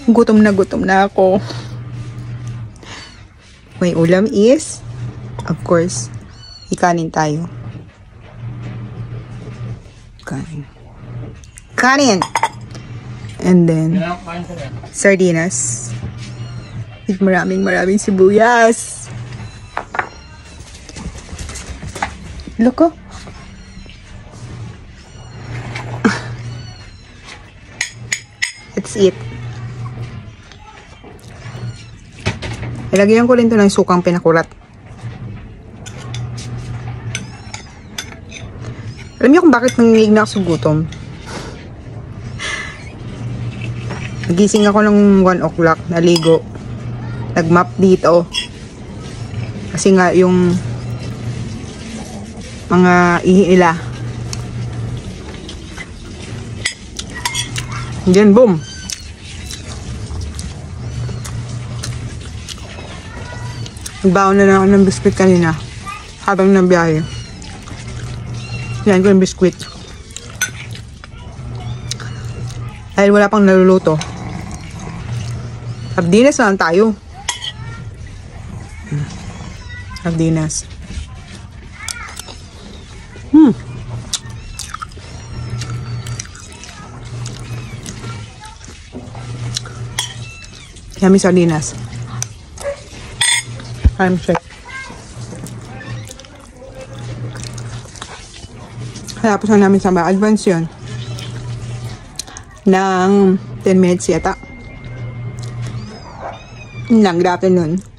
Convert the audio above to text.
Gutom na ako. May ulam is, of course, ikanin tayo. Kanin. And then, sardinas. With maraming sibuyas. Look, oh. That's it. Ilagyan ko rin ito ng sukang pinakurat. Alam niyo kung bakit nanginginig na ako sa gutom? Nagising ako ng 1 o'clock, naligo. Nagmap dito. Kasi nga yung mga ihi nila. Then boom. Nagbaon na lang ako ng biskuit kanina habang nabiyahe. Yan ko yung biskuit. Dahil wala pang naluluto. Sardinas na lang tayo. Sardinas. Yummy sardinas. I'm sick. Tapos na namin sa advance yun. Ng 10 minutes yata. Good afternoon.